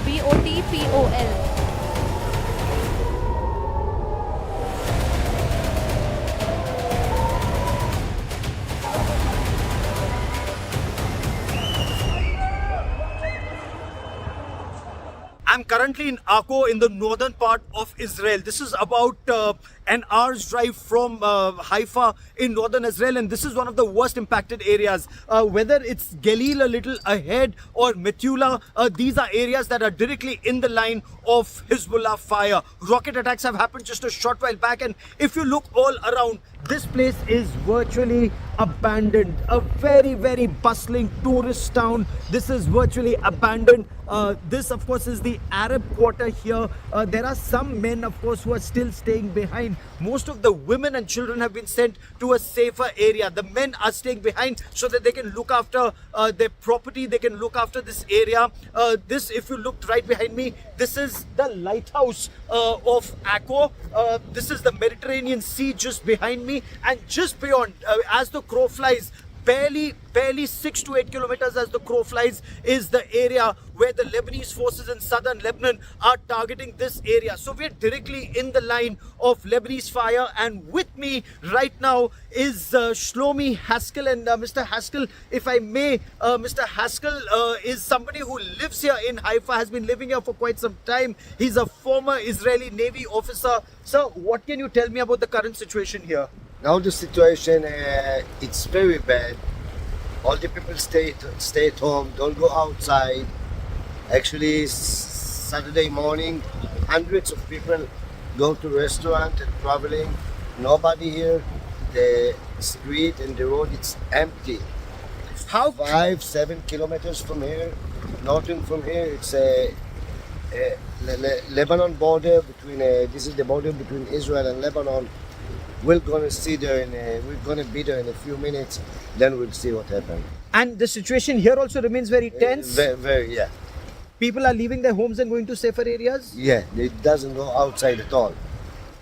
Botpol, Botpol. I'm currently in Acre in the northern part of Israel. This is about an hour's drive from Haifa in northern Israel, and this is one of the worst impacted areas. Whether it's Galil a little ahead or Metula, these are areas that are directly in the line of Hezbollah fire. Rocket attacks have happened just a short while back, and if you look all around, this place is virtually abandoned. A very, very bustling tourist town. This is virtually abandoned. This, of course, is the Arab quarter here. There are some men, of course, who are still staying behind. Most of the women and children have been sent to a safer area. The men are staying behind so that they can look after their property. They can look after this area. This, if you looked right behind me, this is the lighthouse of Acre. This is the Mediterranean Sea just behind me, and just beyond, as the crow flies, barely 6 to 8 kilometers as the crow flies, is the area where the Lebanese forces in southern Lebanon are targeting this area. So we're directly in the line of Lebanese fire, and with me right now is Shlomi Haskell. And Mr. Haskell, if I may, Mr. Haskell is somebody who lives here in Haifa, has been living here for quite some time. He's a former Israeli Navy officer. So what can you tell me about the current situation here? Now the situation, it's very bad. All the people stay at home, don't go outside. Actually, Saturday morning, hundreds of people go to restaurant and traveling. Nobody here. The street and the road, it's empty. How 5-7 kilometers from here, northern from here, it's a Lebanon border between. This is the border between Israel and Lebanon. We're gonna see there, we're gonna be there in a few minutes. Then we'll see what happens. And the situation here also remains very tense. Very, yeah. People are leaving their homes and going to safer areas. Yeah, it doesn't go outside at all.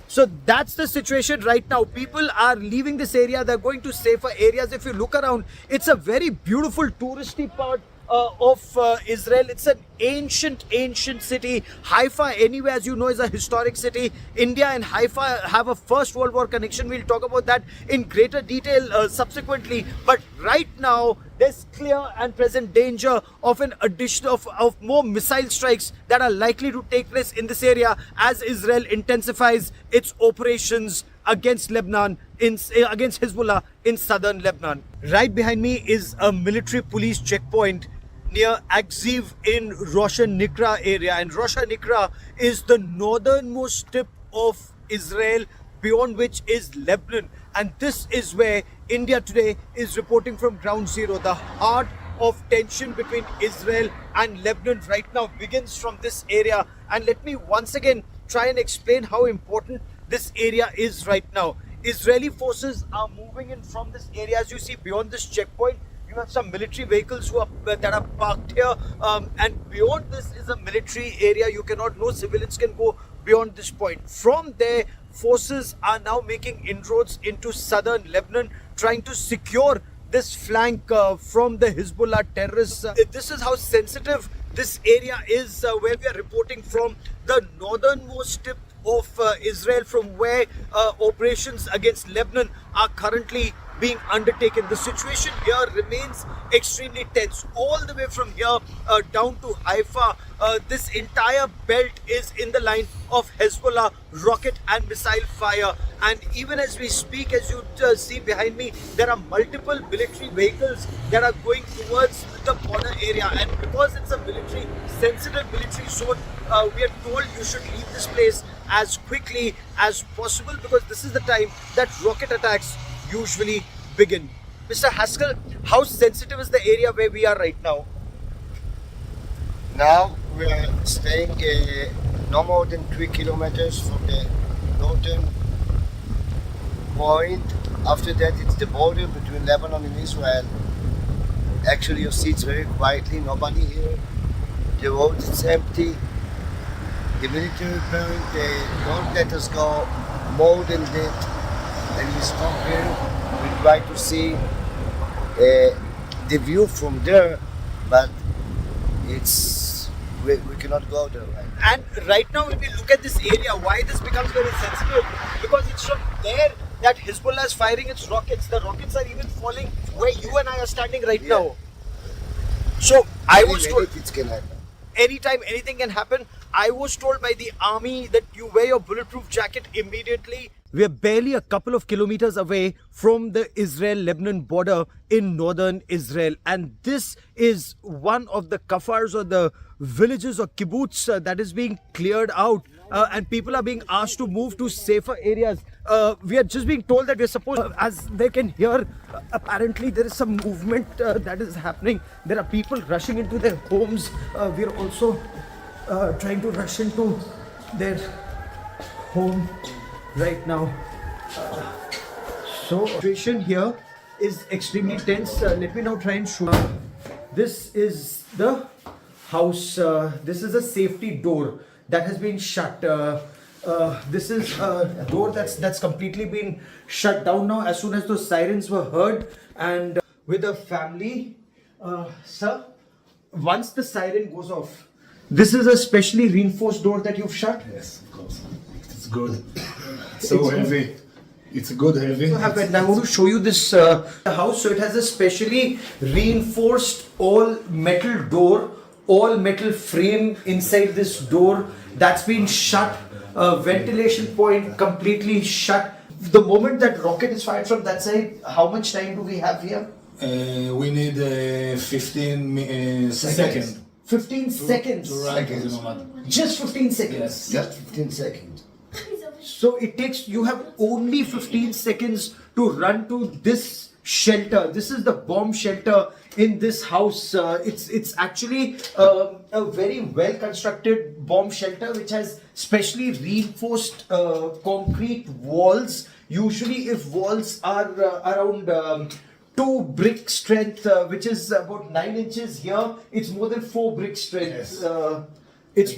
So that's the situation right now. People are leaving this area. They're going to safer areas. If you look around, it's a very beautiful touristy part of Israel. It's an ancient city. Haifa, anyway, as you know, is a historic city. India and Haifa have a First World War connection. We'll talk about that in greater detail subsequently. But right now, there's clear and present danger of an addition of more missile strikes that are likely to take place in this area as Israel intensifies its operations against Lebanon, against Hezbollah in southern Lebanon. Right behind me is a military police checkpoint near Akziv in Rosh Nikra area, and Rosh Nikra is the northernmost tip of Israel, beyond which is Lebanon, and this is where India today is reporting from ground zero. The heart of tension between Israel and Lebanon right now begins from this area, and let me once again try and explain how important this area is right now. Israeli forces are moving in from this area. As you see beyond this checkpoint, you have some military vehicles that are parked here, and beyond this is a military area. No civilians can go beyond this point. From there, forces are now making inroads into southern Lebanon, trying to secure this flank from the Hezbollah terrorists. This is how sensitive this area is, where we are reporting from the northernmost tip of Israel, from where operations against Lebanon are currently being undertaken. The situation here remains extremely tense. All the way from here down to Haifa, this entire belt is in the line of Hezbollah rocket and missile fire. And even as we speak, as you see behind me, there are multiple military vehicles that are going towards the border area. And because it's a sensitive military zone, we are told you should leave this place as quickly as possible, because this is the time that rocket attacks usually begin. Mr. Haskell, how sensitive is the area where we are right now? Now we are staying no more than 3 kilometers from the northern point. After that, it's the border between Lebanon and Israel. Actually, you see it's very quietly, nobody here. The road is empty. The military apparently don't let us go more than that. And we stop here, we try to see the view from there, but it's we cannot go there right now. And right now, when we look at this area, why this becomes very sensitive? Because it's from there that Hezbollah is firing its rockets. The rockets are even falling where you and I are standing right now. So I was told It can happen. anytime anything can happen. I was told by the army that you wear your bulletproof jacket immediately. We're barely a couple of kilometers away from the Israel-Lebanon border in northern Israel. And this is one of the kafars or the villages or kibbutz that is being cleared out. And people are being asked to move to safer areas. We are just being told that we're supposed, as they can hear, apparently there is some movement that is happening. There are people rushing into their homes. We are also trying to rush into their home right now. So situation here is extremely tense. Let me now try and show. This is the house. This is a safety door that has been shut. This is a door that's completely been shut down now as soon as those sirens were heard. And with a family, sir, once the siren goes off, this is a specially reinforced door that you've shut? Yes, of course. It's good. So heavy. It's good heavy. And I want to show you this house. So it has a specially reinforced all metal door, all metal frame inside this door that's been shut. Ventilation point completely shut. The moment that rocket is fired from that side, how much time do we have here? We need 15 seconds. 15 seconds. To run to the Mamad. Just 15 seconds. Yes. Just 15 seconds. So it takes, you have only 15 seconds to run to this shelter. This is the bomb shelter in this house. It's actually a very well constructed bomb shelter which has specially reinforced concrete walls. Usually if walls are around 2 brick strength, which is about 9 inches, here it's more than 4 brick strength. Yes. It's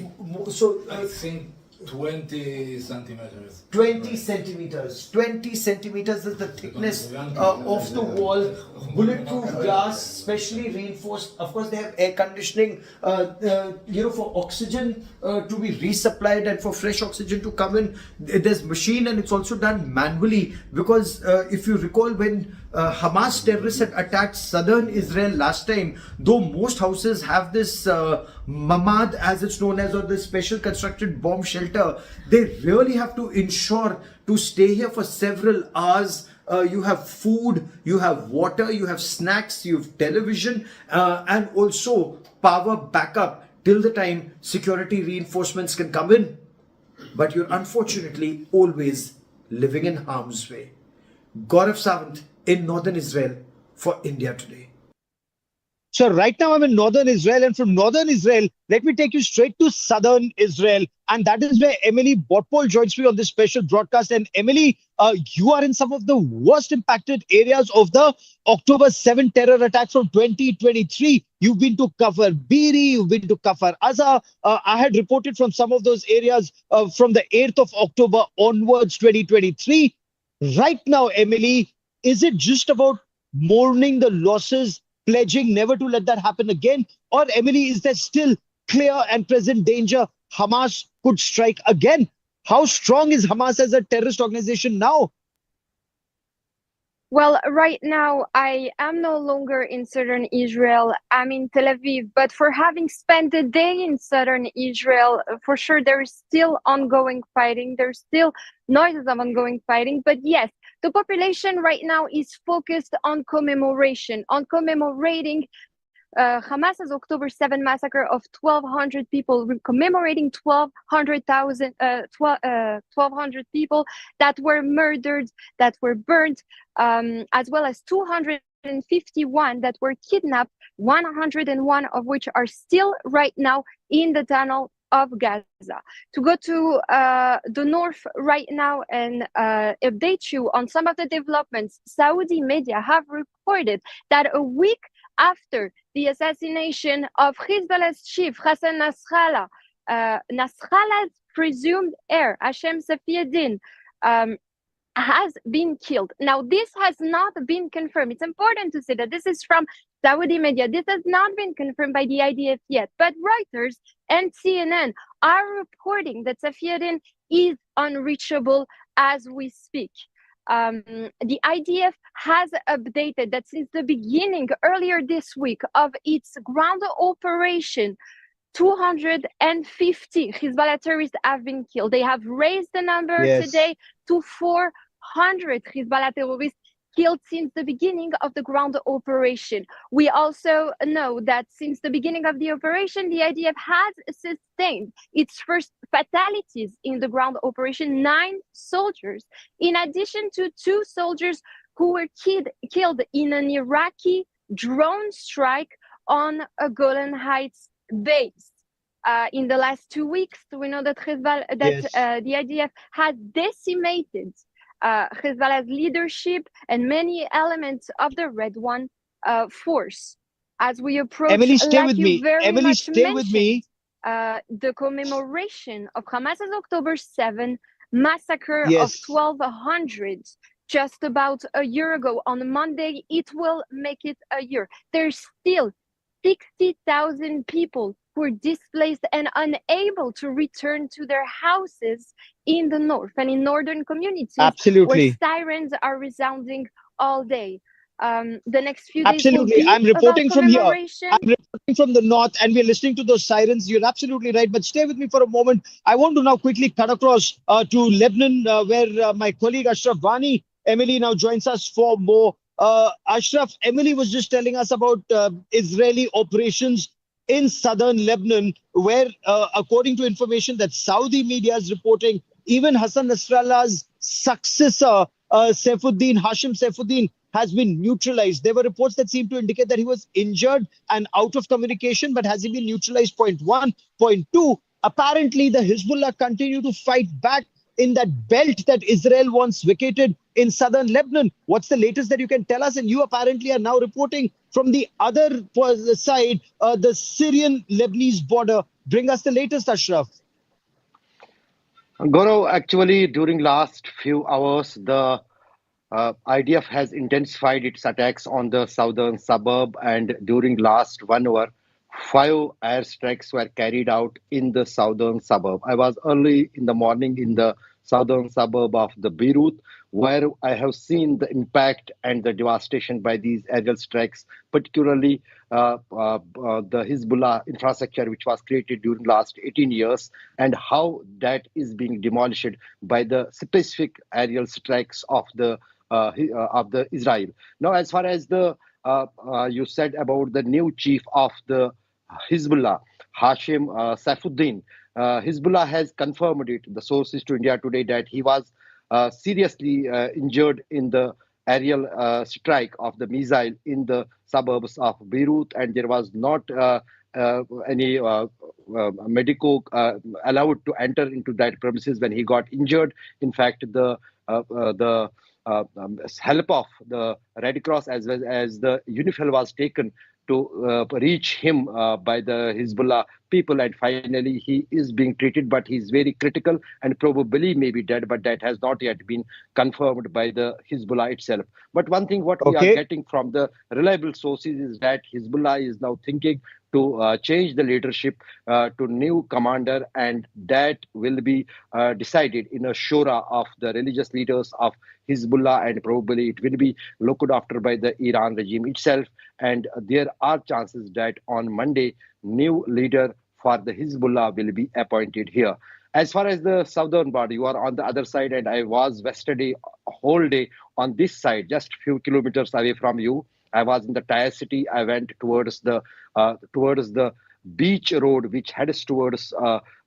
so I think 20 centimeters. 20 centimeters. 20 centimeters is the thickness of the wall. Bulletproof glass, specially reinforced. Of course, they have air conditioning, for oxygen to be resupplied and for fresh oxygen to come in. There's machine and it's also done manually because if you recall when Hamas terrorists had attacked southern Israel last time, though most houses have this mamad as it's known as, or the special constructed bomb shelter, they really have to ensure to stay here for several hours. You have food, you have water, you have snacks, you have television, and also power backup till the time security reinforcements can come in. But you're unfortunately always living in harm's way. Gaurav Sawant in northern Israel for India Today. So right now I'm in northern Israel, and from northern Israel, let me take you straight to southern Israel. And that is where Emily Botpol joins me on this special broadcast. And Emily, you are in some of the worst impacted areas of the October 7 terror attacks from 2023. You've been to Kafar Biri, you've been to Kafar Aza. I had reported from some of those areas from the 8th of October onwards, 2023. Right now, Emily, is it just about mourning the losses, pledging never to let that happen again? Or, Emily, is there still clear and present danger Hamas could strike again? How strong is Hamas as a terrorist organization now? Well, right now, I am no longer in southern Israel. I'm in Tel Aviv. But for having spent a day in southern Israel, for sure, there is still ongoing fighting. There's still noises of ongoing fighting. But yes, the population right now is focused on commemoration, on commemorating Hamas's October 7 massacre of 1,200 people, commemorating 1,200 people that were murdered, that were burnt, as well as 251 that were kidnapped, 101 of which are still right now in the tunnel of Gaza. To go to the north right now and update you on some of the developments, Saudi media have reported that a week after the assassination of Hezbollah's chief, Hassan Nasrallah, Nasrallah's presumed heir, Hashem Safieddin, has been killed. Now, this has not been confirmed. It's important to say that this is from Saudi media. This has not been confirmed by the IDF yet, but Reuters and CNN are reporting that Safiaddin is unreachable as we speak. The IDF has updated that since the beginning, earlier this week, of its ground operation, 250 Hezbollah terrorists have been killed. They have raised the number today to 400 Hezbollah terrorists killed since the beginning of the ground operation. We also know that since the beginning of the operation, the IDF has sustained its first fatalities in the ground operation, 9 soldiers, in addition to 2 soldiers who were killed in an Iraqi drone strike on a Golan Heights base. In the last 2 weeks, we know that the IDF has decimated Hezbollah's leadership and many elements of the Red One force. As we approach, Emily, stay like with you me. very Emily, much stay with me. the commemoration of Hamas's October 7 massacre of 1,200 just about a year ago. On Monday, it will make it a year. There's still 60,000 people who are displaced and unable to return to their houses in the north and in northern communities where sirens are resounding all day. The next few days will be I'm reporting from here. commemoration. I'm reporting from the north, and we're listening to those sirens. You're absolutely right. But stay with me for a moment. I want to now quickly cut across to Lebanon, where my colleague Ashraf Vani, Emily, now joins us for more. Ashraf, Emily was just telling us about Israeli operations in southern Lebanon, where, according to information that Saudi media is reporting, even Hassan Nasrallah's successor, Hashim Saifuddin, has been neutralized. There were reports that seemed to indicate that he was injured and out of communication, but has he been neutralized? Point 1. Point 2, apparently the Hezbollah continue to fight back in that belt that Israel once vacated in southern Lebanon. What's the latest that you can tell us? And you apparently are now reporting from the other side, the Syrian-Lebanese border. Bring us the latest, Ashraf. Gaurav, actually, during last few hours, the IDF has intensified its attacks on the southern suburb, and during last 1 hour, 5 airstrikes were carried out in the southern suburb. I was early in the morning in the southern suburb of the Beirut, where I have seen the impact and the devastation by these aerial strikes, particularly the Hezbollah infrastructure, which was created during last 18 years, and how that is being demolished by the specific aerial strikes of the Israel. Now, as far as the you said about the new chief of the Hezbollah, Hashim Saifuddin, Hezbollah has confirmed it, the sources to India Today, that he was seriously injured in the aerial strike of the missile in the suburbs of Beirut, and there was not any medico allowed to enter into that premises when he got injured. In fact, the help of the Red Cross as well as the UNIFIL was taken to reach him by the Hezbollah people, and finally he is being treated, but he's very critical and probably may be dead, but that has not yet been confirmed by the Hezbollah itself. But one thing what we are getting from the reliable sources is that Hezbollah is now thinking to change the leadership to new commander, and that will be decided in a shura of the religious leaders of Hezbollah, and probably it will be looked after by the Iran regime itself. And there are chances that on Monday, new leader for the Hezbollah will be appointed here. As far as the southern border, you are on the other side, and I was yesterday whole day on this side, just a few kilometers away from you. I was in the Tyre city. I went towards the beach road, which heads towards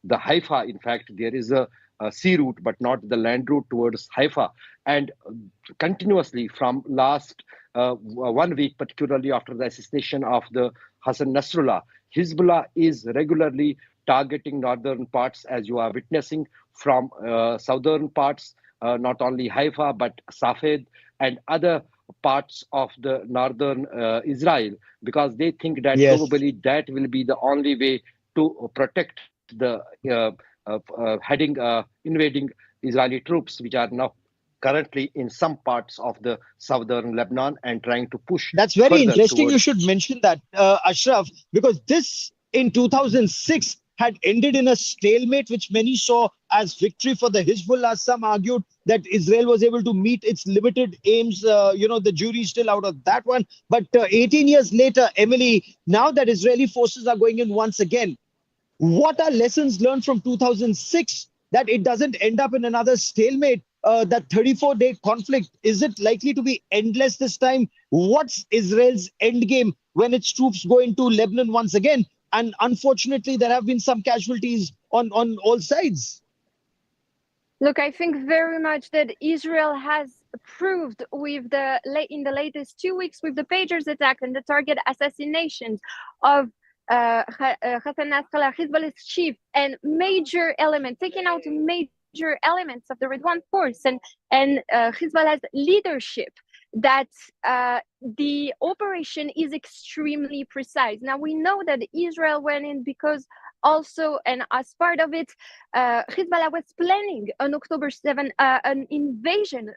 the Haifa. In fact, there is a sea route, but not the land route towards Haifa. And continuously from last 1 week, particularly after the assassination of the Hassan Nasrallah, Hezbollah is regularly targeting northern parts, as you are witnessing, from southern parts, not only Haifa, but Safed and other parts of the northern Israel, because they think that probably that will be the only way to protect the invading Israeli troops, which are now currently in some parts of the southern Lebanon and trying to push. That's very interesting. You should mention that, Ashraf, because this in 2006 had ended in a stalemate, which many saw as victory for the Hezbollah. Some argued that Israel was able to meet its limited aims. The jury's still out of that one. But 18 years later, Emily, now that Israeli forces are going in once again, what are lessons learned from 2006 that it doesn't end up in another stalemate? That 34-day conflict, is it likely to be endless this time? What's Israel's end game when its troops go into Lebanon once again? And unfortunately, there have been some casualties on all sides. Look, I think very much that Israel has proved in the latest 2 weeks with the pagers attack and the target assassinations of Hassan Nasrallah, Hezbollah's chief, and major element, taking out major elements of the Redwan force and Hezbollah's leadership, that the operation is extremely precise. Now, we know that Israel went in because also, and as part of it, Hezbollah was planning on October 7 an invasion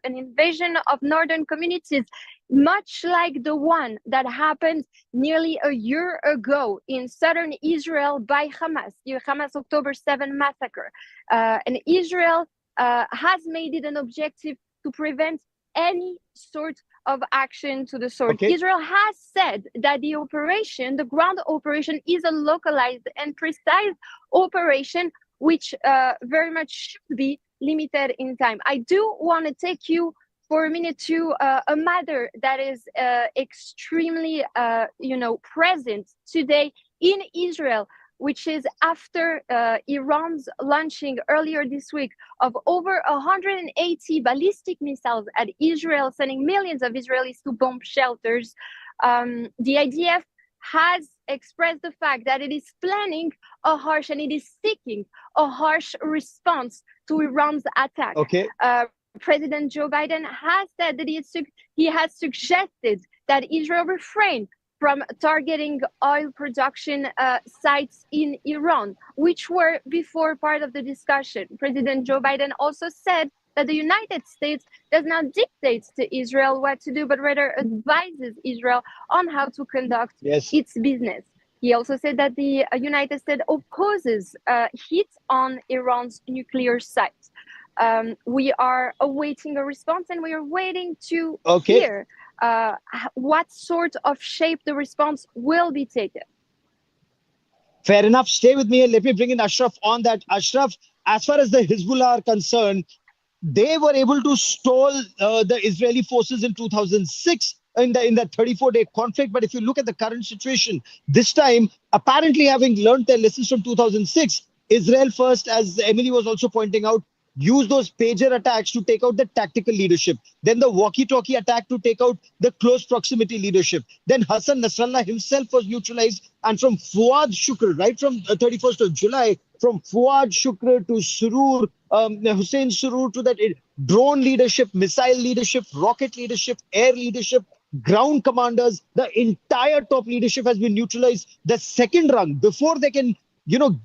of northern communities, much like the one that happened nearly a year ago in southern Israel by Hamas, the Hamas October 7 massacre. And Israel has made it an objective to prevent any sort of action to the sort. Okay. Israel has said that the ground operation, is a localized and precise operation, which very much should be limited in time. I do want to take you for a minute to a matter that is extremely, present today in Israel, which is after Iran's launching earlier this week of over 180 ballistic missiles at Israel, sending millions of Israelis to bomb shelters. The IDF has expressed the fact that it is planning a harsh and it is seeking a harsh response to Iran's attack. Okay. President Joe Biden has said that he has suggested that Israel refrain from targeting oil production sites in Iran, which were before part of the discussion. President Joe Biden also said that the United States does not dictate to Israel what to do, but rather advises Israel on how to conduct its business. He also said that the United States opposes hit on Iran's nuclear sites. We are awaiting a response, and we are waiting to hear what sort of shape the response will be taken. Fair enough. Stay with me and let me bring in Ashraf on that. Ashraf, as far as the Hezbollah are concerned, they were able to stall the Israeli forces in 2006 in the 34-day conflict. But if you look at the current situation, this time, apparently having learned their lessons from 2006, Israel first, as Emily was also pointing out, use those pager attacks to take out the tactical leadership. Then the walkie-talkie attack to take out the close proximity leadership. Then Hassan Nasrallah himself was neutralized. And from Fuad Shukr, right from 31st of July, from Fuad Shukr to Surur, Hussein Surur, to that drone leadership, missile leadership, rocket leadership, air leadership, ground commanders, the entire top leadership has been neutralized. The second rung, before they can,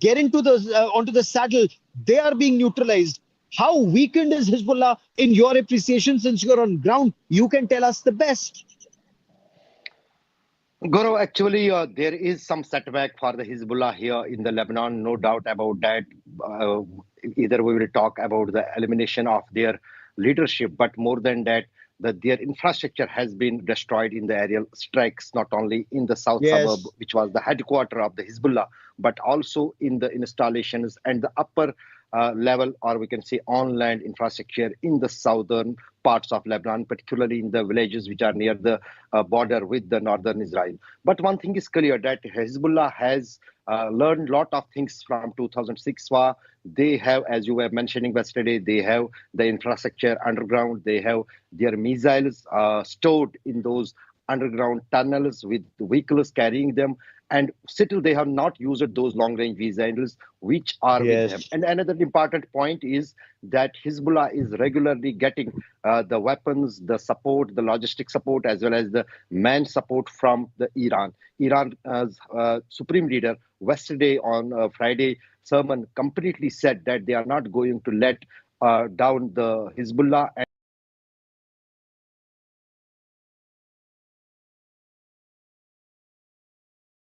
get into onto the saddle, they are being neutralized. How weakened is Hezbollah in your appreciation? Since you're on ground, you can tell us the best. Gaurav, actually, there is some setback for the Hezbollah here in the Lebanon, no doubt about that. Either we will talk about the elimination of their leadership, but more than that, their infrastructure has been destroyed in the aerial strikes, not only in the south suburb, which was the headquarters of the Hezbollah, but also in the installations and the upper level, or we can say on-land infrastructure in the southern parts of Lebanon, particularly in the villages which are near the border with the northern Israel. But one thing is clear, that Hezbollah has learned a lot of things from 2006 war. They have, as you were mentioning yesterday, they have the infrastructure underground, they have their missiles stored in those underground tunnels with vehicles carrying them. And still, they have not used those long-range missiles which are with them. And another important point is that Hezbollah is regularly getting the weapons, the support, the logistic support, as well as the man support from the Iran. Iran's supreme leader, yesterday on Friday sermon, completely said that they are not going to let down the Hezbollah.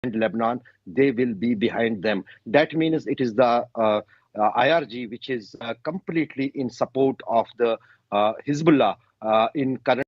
Lebanon, they will be behind them. That means it is the IRG which is completely in support of the Hezbollah in current.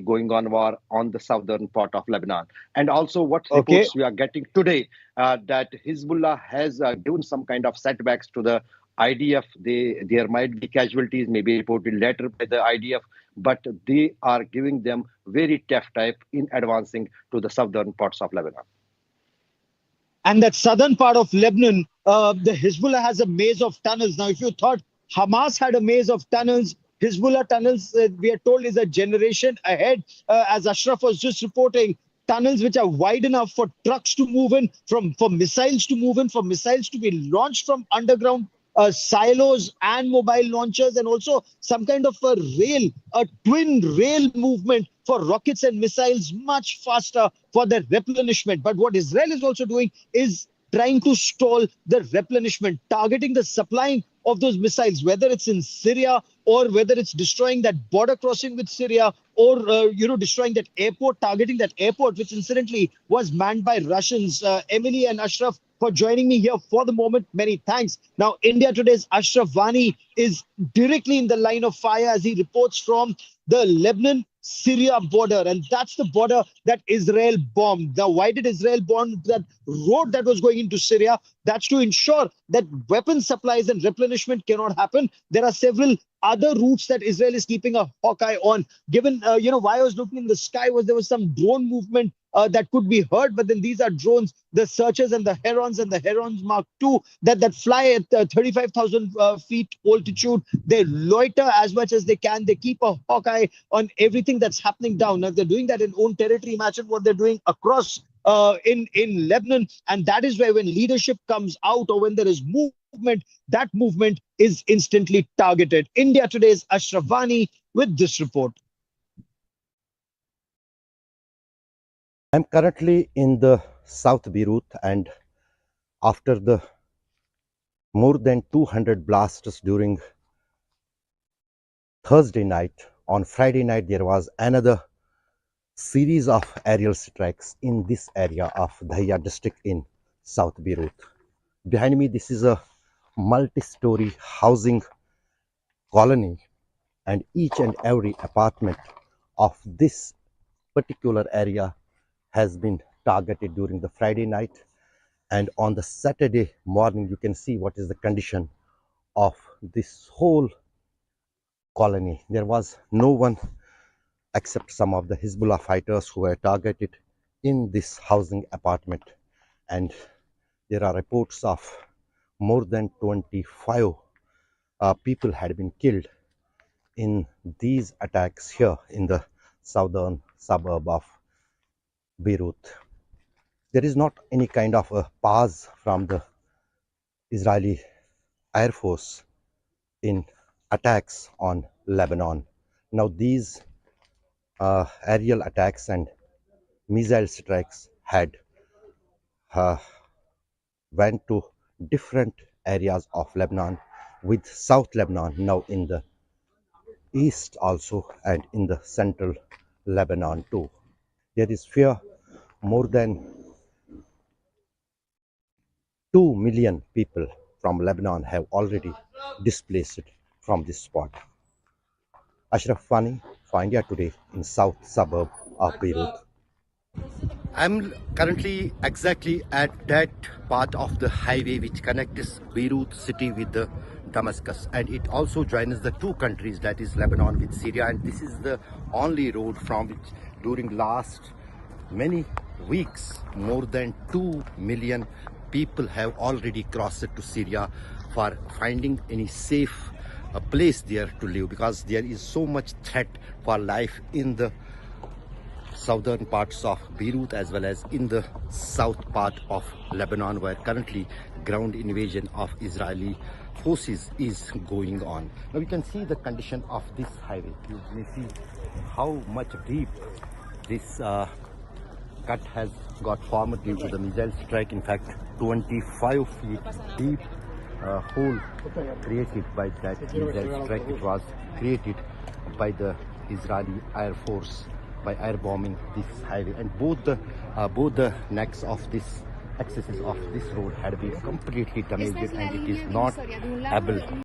Going on war on the southern part of Lebanon. And also, what Okay. reports we are getting today that Hezbollah has given some kind of setbacks to the IDF. There might be casualties, maybe reported later by the IDF, but they are giving them very tough type in advancing to the southern parts of Lebanon. And that southern part of Lebanon, the Hezbollah has a maze of tunnels. Now, if you thought Hamas had a maze of tunnels, Hezbollah tunnels, we are told, is a generation ahead. As Ashraf was just reporting, tunnels which are wide enough for trucks to move in, for missiles to move in, for missiles to be launched from underground silos and mobile launchers, and also some kind of a twin rail movement for rockets and missiles much faster for their replenishment. But what Israel is also doing is trying to stall the replenishment, targeting the supplying of those missiles, whether it's in Syria or whether it's destroying that border crossing with Syria, or destroying that airport, targeting that airport, which incidentally was manned by Russians. Emily and Ashraf, for joining me here for the moment, many thanks. Now, India Today's Ashraf Vani is directly in the line of fire as he reports from the Lebanon-Syria border, and that's the border that Israel bombed. Now, why did Israel bomb that road that was going into Syria? That's to ensure that weapon supplies and replenishment cannot happen. There are several other routes that Israel is keeping a hawk-eye on. Given, why I was looking in the sky was there was some drone movement that could be heard, but then these are drones, the Searchers and the Herons Mark II, that fly at 35,000 feet altitude. They loiter as much as they can. They keep a hawk-eye on everything that's happening down. Now, if they're doing that in own territory, imagine what they're doing across in Lebanon. And that is where when leadership comes out or when there is movement, that movement is instantly targeted. India Today's Ashraf Vani with this report. I'm currently in the South Beirut, and after the more than 200 blasts during Thursday night, on Friday night there was another series of aerial strikes in this area of Dhaya district in South Beirut. Behind me, this is a multi-story housing colony, and each and every apartment of this particular area has been targeted during the Friday night. And on the Saturday morning, you can see what is the condition of this whole colony. There was no one except some of the Hezbollah fighters who were targeted in this housing apartment. And there are reports of more than 25 people had been killed in these attacks here in the southern suburb of Beirut. There is not any kind of a pause from the Israeli Air Force in attacks on Lebanon. Now, these aerial attacks and missile strikes had went to different areas of Lebanon, with South Lebanon now in the east also and in the central Lebanon too. There is fear. More than 2 million people from Lebanon have already displaced from this spot. Ashraf Fani for India Today in south suburb of Beirut. I'm currently exactly at that part of the highway which connects Beirut city with the Damascus, and it also joins the two countries, that is Lebanon with Syria, and this is the only road from which during last many weeks more than 2 million people have already crossed to Syria for finding any safe place there to live, because there is so much threat for life in the southern parts of Beirut as well as in the south part of Lebanon, where currently ground invasion of Israeli forces is going on. Now we can see the condition of this highway. You may see how much deep this cut has got formed due to the missile strike. In fact, 25 feet deep hole created by that missile strike, which was created by the Israeli Air Force by air bombing this highway, and both the necks of this accesses of this road had been completely damaged, and it is not able